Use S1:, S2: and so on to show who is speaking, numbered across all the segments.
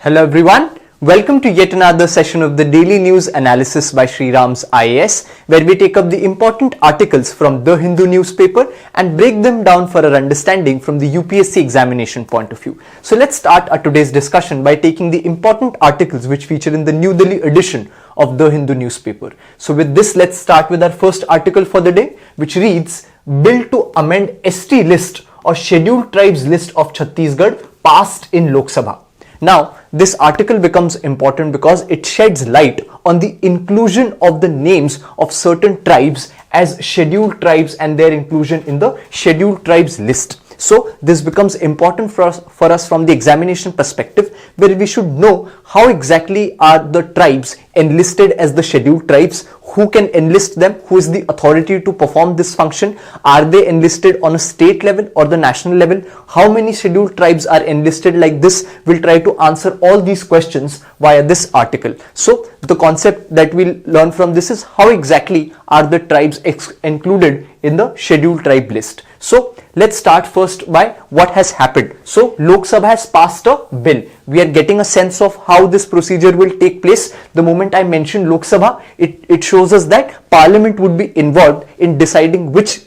S1: Hello everyone, welcome to yet another session of the Daily News Analysis by SRIRAM'S IAS, where we take up the important articles from the Hindu newspaper and break them down for our understanding from the UPSC examination point of view. So let's start our today's discussion by taking the important articles which feature in the New Delhi edition of the Hindu newspaper. So with this, let's start with our first article for the day, which reads, Bill to amend ST list or scheduled tribes list of Chhattisgarh passed in Lok Sabha. Now, this article becomes important because it sheds light on the inclusion of the names of certain tribes as scheduled tribes and their inclusion in the scheduled tribes list. So this becomes important for us from the examination perspective, where we should know how exactly are the tribes enlisted as the scheduled tribes, who can enlist them, who is the authority to perform this function, are they enlisted on a state level or the national level, how many scheduled tribes are enlisted like this. We'll try to answer all these questions via this article. So the concept that we'll learn from this is how exactly are the tribes included in the scheduled tribe list. So let's start first by what has happened. So Lok Sabha has passed a bill. We are getting a sense of how this procedure will take place. The moment I mentioned Lok Sabha, it shows us that Parliament would be involved in deciding which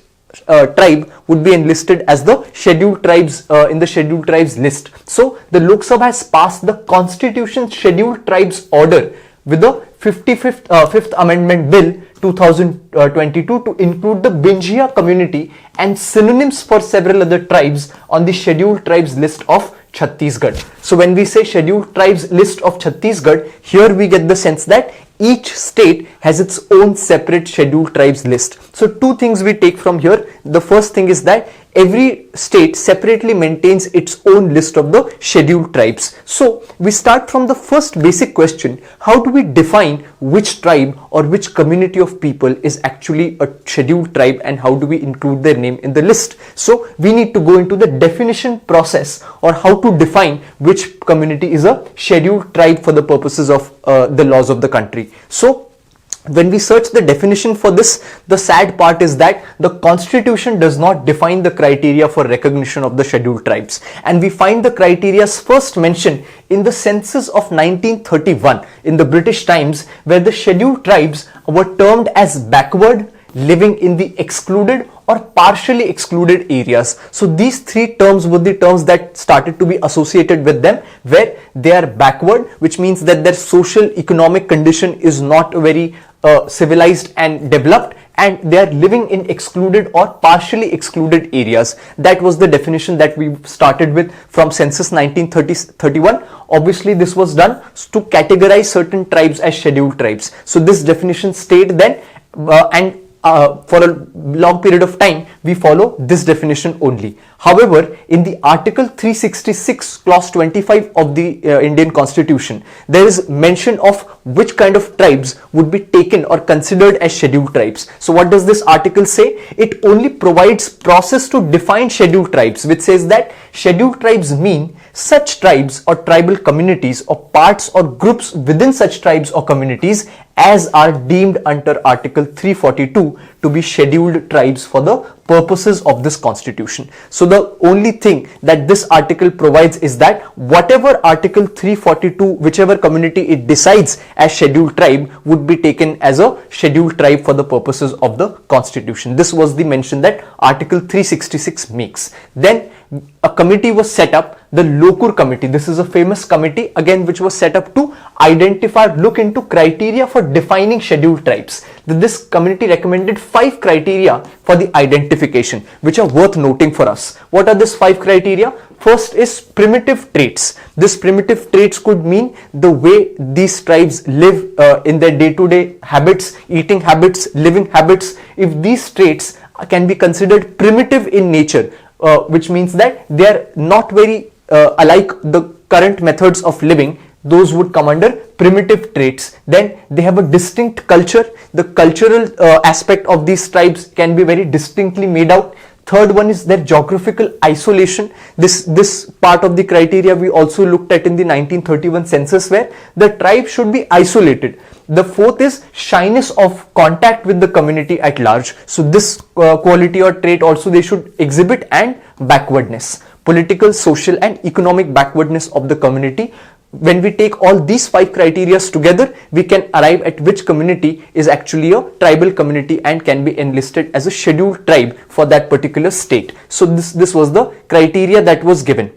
S1: tribe would be enlisted as the scheduled tribes in the scheduled tribes list. So the Lok Sabha has passed the Constitution Scheduled Tribes Order with the 55th Amendment Bill 2022 to include the Binjia community and synonyms for several other tribes on the scheduled tribes list of Chhattisgarh. So when we say scheduled tribes list of Chhattisgarh, here we get the sense that each state has its own separate scheduled tribes list. So two things we take from here. The first thing is that every state separately maintains its own list of the scheduled tribes. So we start from the first basic question: how do we define which tribe or which community of people is actually a scheduled tribe, and how do we include their name in the list? So we need to go into the definition process, or how to define which community is a scheduled tribe for the purposes of the laws of the country. So when we search the definition for this, the sad part is that the Constitution does not define the criteria for recognition of the scheduled tribes, and we find the criteria's first mention in the census of 1931 in the British Times, where the scheduled tribes were termed as backward, living in the excluded or partially excluded areas. So these three terms were the terms that started to be associated with them, where they are backward, which means that their social economic condition is not very civilized and developed, and they are living in excluded or partially excluded areas. That was the definition that we started with from census 1931. Obviously this was done to categorize certain tribes as scheduled tribes. So this definition stayed then, and for a long period of time we follow this definition only. However, in the Article 366 clause 25 of the Indian Constitution, there is mention of which kind of tribes would be taken or considered as scheduled tribes. So what does this article say? It only provides process to define scheduled tribes, which says that scheduled tribes mean such tribes or tribal communities or parts or groups within such tribes or communities as are deemed under Article 342 to be scheduled tribes for the purposes of this constitution. So the only thing that this article provides is that whatever Article 342, whichever community it decides as scheduled tribe, would be taken as a scheduled tribe for the purposes of the constitution. This was the mention that Article 366 makes. Then a committee was set up, the Lokur committee. This is a famous committee again which was set up to look into criteria for defining scheduled tribes. This committee recommended 5 criteria for the identification, which are worth noting for us. What are these 5 criteria? First is primitive traits. This primitive traits could mean the way these tribes live in their day-to-day habits, eating habits, living habits. If these traits can be considered primitive in nature, which means that they are not very alike the current methods of living, those would come under primitive traits. Then they have a distinct culture. The cultural aspect of these tribes can be very distinctly made out. Third one is their geographical isolation. This part of the criteria we also looked at in the 1931 census, where the tribe should be isolated. The fourth is shyness of contact with the community at large. So this quality or trait also they should exhibit, and backwardness. Political, social and economic backwardness of the community when we take all these 5 criteria together, we can arrive at which community is actually a tribal community and can be enlisted as a scheduled tribe for that particular state. So this was the criteria that was given.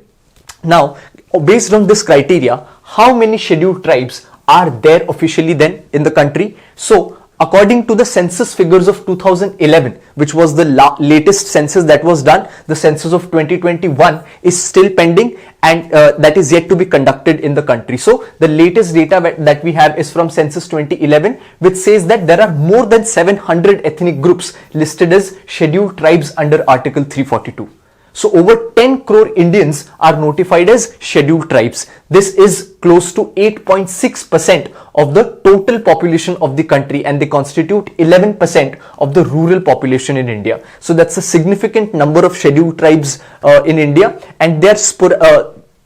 S1: Now, based on this criteria, how many scheduled tribes are there officially then in the country? So according to the census figures of 2011, which was the latest census that was done, the census of 2021 is still pending, and that is yet to be conducted in the country. So the latest data that we have is from census 2011, which says that there are more than 700 ethnic groups listed as scheduled tribes under Article 342. So over 10 crore Indians are notified as scheduled tribes. This is close to 8.6% of the total population of the country, and they constitute 11% of the rural population in India. So that's a significant number of scheduled tribes in India, and they're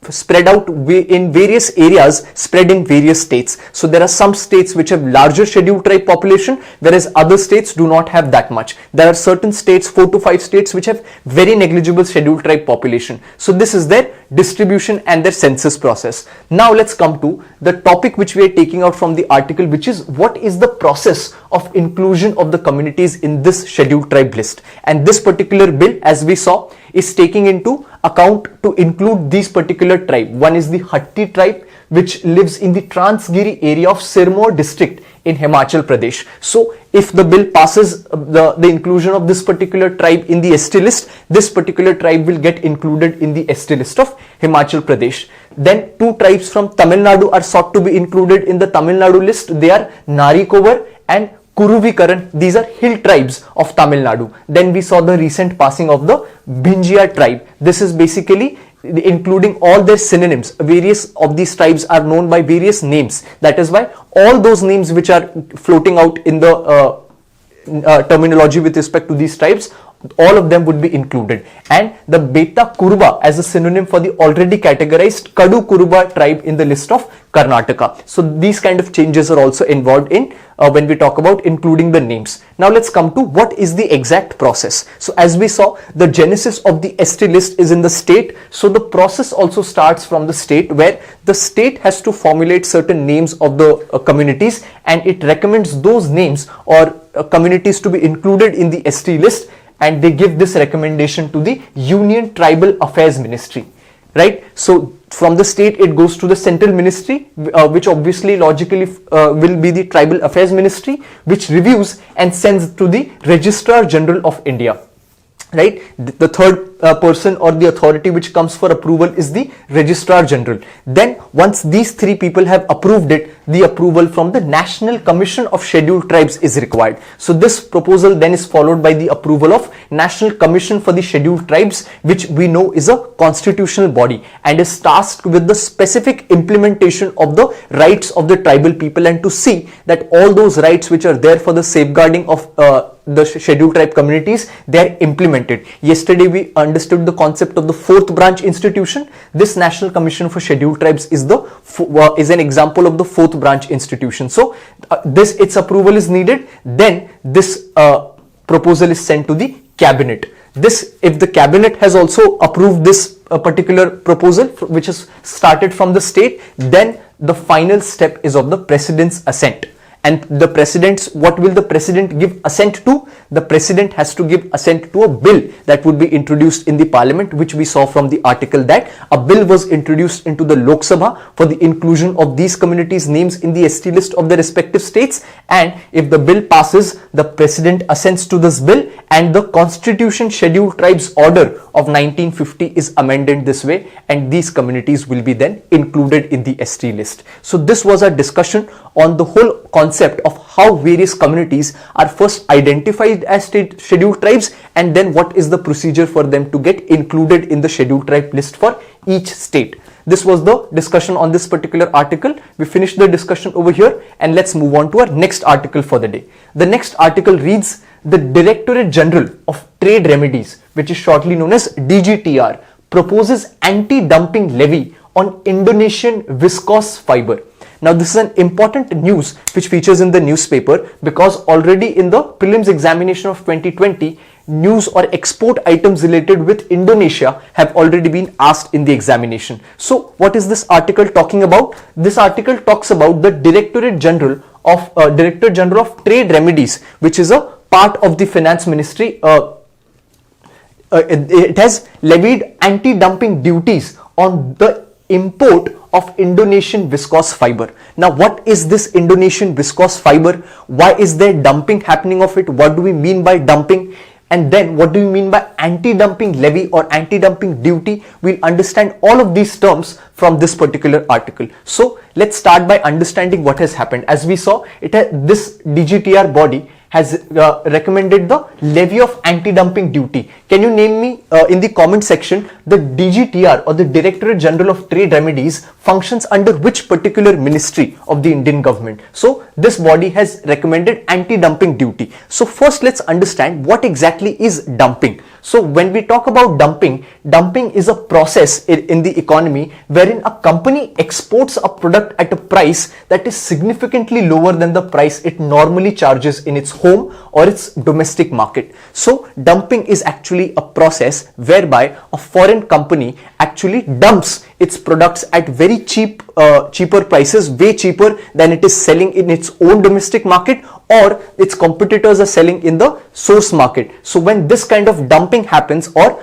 S1: spread out in various areas, spread in various states. So there are some states which have larger scheduled tribe population, whereas other states do not have that much. There are certain states, 4 to 5 states, which have very negligible scheduled tribe population. So this is their distribution and their census process. Now let's come to the topic which we are taking out from the article, which is what is the process of inclusion of the communities in this scheduled tribe list. And this particular bill, as we saw, is taking into account to include these particular tribe. One is the Hatti tribe, which lives in the Transgiri area of Sirmaur district in Himachal Pradesh. So if the bill passes the inclusion of this particular tribe in the ST list, this particular tribe will get included in the ST list of Himachal Pradesh. Then 2 tribes from Tamil Nadu are sought to be included in the Tamil Nadu list. They are Narikovar and Kuruvikaran. These are hill tribes of Tamil Nadu. Then we saw the recent passing of the Bhinjia tribe. This is basically including all their synonyms. Various of these tribes are known by various names. That is why all those names which are floating out in the terminology with respect to these tribes, all of them would be included. And the Beta Kuruba as a synonym for the already categorized Kadu Kuruba tribe in the list of Karnataka. So these kind of changes are also involved in when we talk about including the names. Now let's come to what is the exact process. So as we saw, the genesis of the ST list is in the state. So the process also starts from the state, where the state has to formulate certain names of the communities, and it recommends those names or communities to be included in the ST list, and they give this recommendation to the Union Tribal Affairs Ministry, right? So from the state it goes to the central ministry, which obviously logically will be the Tribal Affairs Ministry, which reviews and sends to the Registrar General of India, right? The third person or the authority which comes for approval is the Registrar General. Then once these 3 people have approved it, the approval from the National Commission of Scheduled Tribes is required. So this proposal then is followed by the approval of National Commission for the Scheduled Tribes, which we know is a constitutional body and is tasked with the specific implementation of the rights of the tribal people, and to see that all those rights which are there for the safeguarding of the scheduled tribe communities, they are implemented. Yesterday we understood the concept of the 4th branch institution. This National Commission for Scheduled Tribes is an example of the 4th branch institution. So its approval is needed. Then this proposal is sent to the cabinet. If the cabinet has also approved this particular proposal, which is started from the state, then the final step is of the president's assent. And the what will the president give assent to? The president has to give assent to a bill that would be introduced in the parliament, which we saw from the article that a bill was introduced into the Lok Sabha for the inclusion of these communities' names in the ST list of the respective states. And if the bill passes, the president assents to this bill, and the Constitution Scheduled Tribes Order of 1950 is amended this way, and these communities will be then included in the ST list. So this was our discussion on the whole concept of how various communities are first identified as scheduled tribes, and then what is the procedure for them to get included in the scheduled tribe list for each state. This was the discussion on this particular article. We finished the discussion over here, and let's move on to our next article for the day. The next article reads, the Directorate General of Trade Remedies, which is shortly known as DGTR, proposes anti-dumping levy on Indonesian Viscose fibre. Now this is an important news which features in the newspaper, because already in the prelims examination of 2020, news or export items related with Indonesia have already been asked in the examination. So what is this article talking about? This article talks about the Directorate General of Trade Remedies, which is a part of the Finance Ministry. It has levied anti-dumping duties on the import of Indonesian viscose fiber. Now, what is this Indonesian viscose fiber? Why is there dumping happening of it? What do we mean by dumping? And then what do we mean by anti-dumping levy or anti-dumping duty? We'll understand all of these terms from this particular article. So let's start by understanding what has happened. As we saw, this DGTR body has recommended the levy of anti-dumping duty. Can you name me in the comment section the DGTR or the Directorate General of Trade Remedies functions under which particular ministry of the Indian government? So this body has recommended anti-dumping duty. So first let's understand what exactly is dumping. So when we talk about dumping, dumping is a process in the economy wherein a company exports a product at a price that is significantly lower than the price it normally charges in its home or its domestic market. So dumping is actually a process whereby a foreign company actually dumps its products at very cheaper prices, way cheaper than it is selling in its own domestic market or its competitors are selling in the source market. So when this kind of dumping happens, or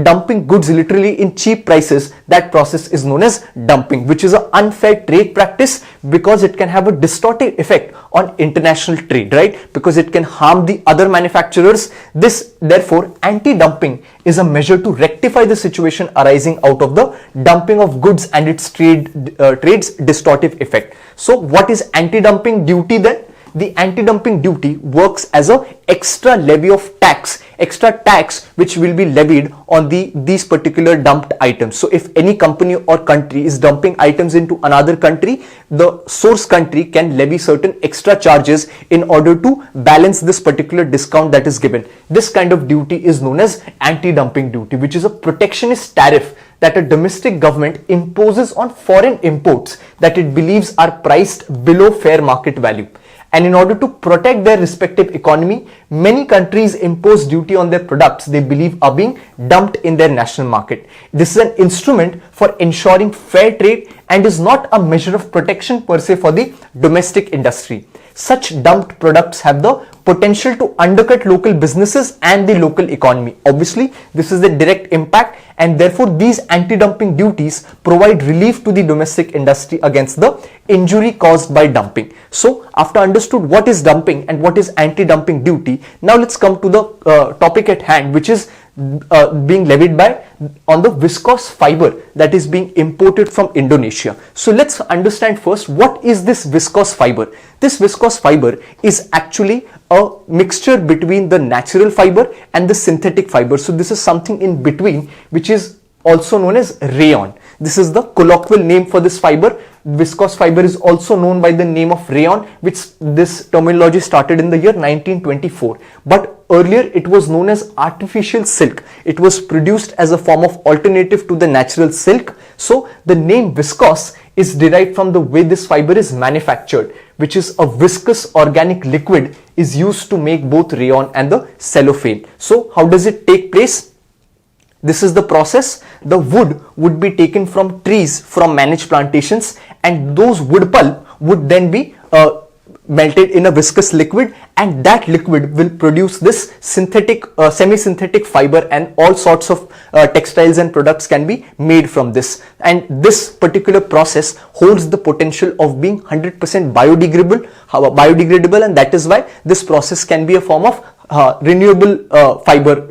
S1: dumping goods literally in cheap prices, that process is known as dumping, which is an unfair trade practice because it can have a distortive effect on international trade, right? Because it can harm the other manufacturers. Therefore, anti-dumping is a measure to rectify the situation arising out of the dumping of goods and its trade's distortive effect. So what is anti-dumping duty then? The anti-dumping duty works as a extra levy of extra tax which will be levied on these particular dumped items. So if any company or country is dumping items into another country, the source country can levy certain extra charges in order to balance this particular discount that is given. This kind of duty is known as anti-dumping duty, which is a protectionist tariff that a domestic government imposes on foreign imports that it believes are priced below fair market value. And in order to protect their respective economy, many countries impose duty on their products they believe are being dumped in their national market. This is an instrument for ensuring fair trade and is not a measure of protection per se for the domestic industry. Such dumped products have the potential to undercut local businesses and the local economy. Obviously, this is the direct impact, and therefore these anti-dumping duties provide relief to the domestic industry against the injury caused by dumping. So after understood what is dumping and what is anti-dumping duty, now let's come to the topic at hand, which is being levied on the viscose fiber that is being imported from Indonesia. So let's understand first, what is this viscose fiber? This viscose fiber is actually a mixture between the natural fiber and the synthetic fiber. So this is something in between, which is also known as rayon. This is the colloquial name for this fiber. Viscose fiber is also known by the name of rayon, which this terminology started in the year 1924. But earlier it was known as artificial silk. It was produced as a form of alternative to the natural silk. So the name viscose is derived from the way this fiber is manufactured, which is a viscous organic liquid is used to make both rayon and the cellophane. So how does it take place? This is the process. The wood would be taken from trees from managed plantations, and those wood pulp would then be melted in a viscous liquid, and that liquid will produce this synthetic semi-synthetic fiber, and all sorts of textiles and products can be made from this. And this particular process holds the potential of being 100% biodegradable, and that is why this process can be a form of renewable fiber,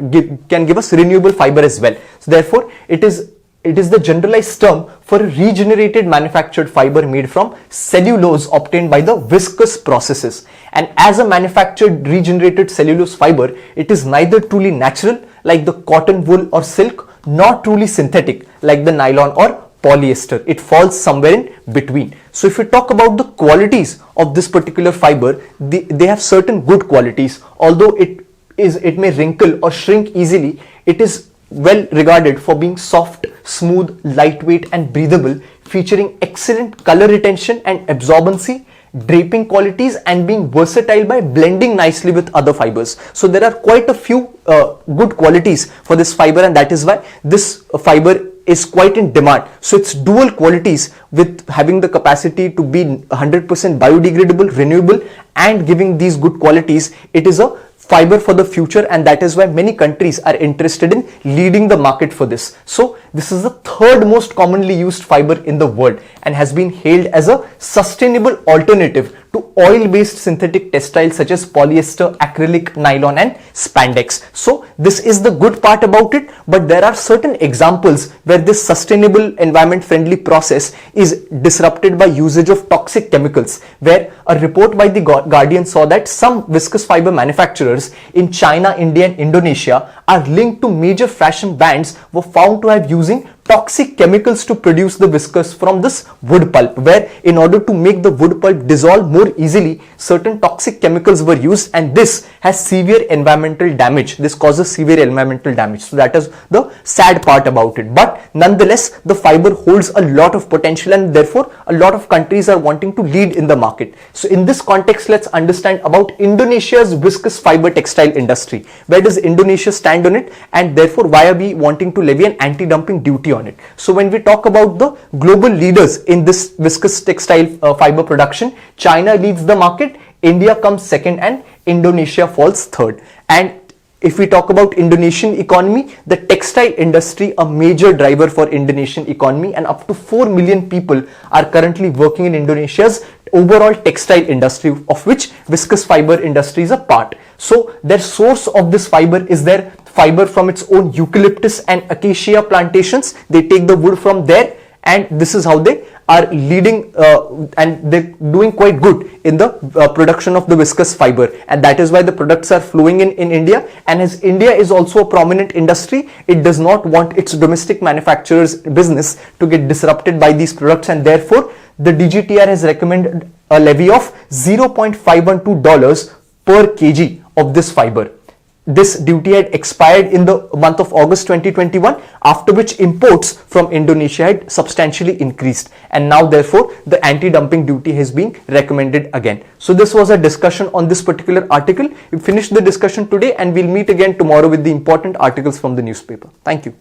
S1: can give us renewable fiber as well. So therefore it is the generalized term for a regenerated manufactured fiber made from cellulose obtained by the viscous processes. And as a manufactured regenerated cellulose fiber, it is neither truly natural like the cotton, wool or silk, nor truly synthetic like the nylon or polyester. It falls somewhere in between. So if we talk about the qualities of this particular fiber, they have certain good qualities. Although it may wrinkle or shrink easily, it is well regarded for being soft, smooth, lightweight and breathable, featuring excellent color retention and absorbency, draping qualities, and being versatile by blending nicely with other fibers. So there are quite a few good qualities for this fiber, and that is why this fiber is quite in demand. So it's dual qualities with having the capacity to be 100% biodegradable, renewable, and giving these good qualities. It is a fiber for the future, and that is why many countries are interested in leading the market for this. So this is the third most commonly used fiber in the world and has been hailed as a sustainable alternative to oil-based synthetic textiles such as polyester, acrylic, nylon, and spandex. So this is the good part about it, but there are certain examples where this sustainable, environment-friendly process is disrupted by usage of toxic chemicals, where a report by the Guardian saw that some viscose fiber manufacturers in China, India, and Indonesia are linked to major fashion brands were found to have using toxic chemicals to produce the viscose from this wood pulp, where in order to make the wood pulp dissolve more easily, certain toxic chemicals were used, and this has severe environmental damage. This causes severe environmental damage. So that is the sad part about it. But nonetheless, the fiber holds a lot of potential, and therefore a lot of countries are wanting to lead in the market. So in this context, let's understand about Indonesia's viscose fiber textile industry. Where does Indonesia stand on it, and therefore why are we wanting to levy an anti-dumping duty on it? So when we talk about the global leaders in this viscose textile fiber production, China leads the market, India comes second, and Indonesia falls third. And if we talk about Indonesian economy, the textile industry, a major driver for Indonesian economy, and up to 4 million people are currently working in Indonesia's overall textile industry, of which viscose fiber industry is a part. So their source of this fiber is their fiber from its own eucalyptus and acacia plantations. They take the wood from there, and this is how they are leading and they're doing quite good in the production of the viscose fiber, and that is why the products are flowing in India. And as India is also a prominent industry, it does not want its domestic manufacturers business to get disrupted by these products, and therefore the DGTR has recommended a levy of $0.512 per kg of this fiber. This duty had expired in the month of August 2021, after which imports from Indonesia had substantially increased, and now therefore the anti-dumping duty has been recommended again. So this was a discussion on this particular article. We finished the discussion today, and we'll meet again tomorrow with the important articles from the newspaper. Thank you.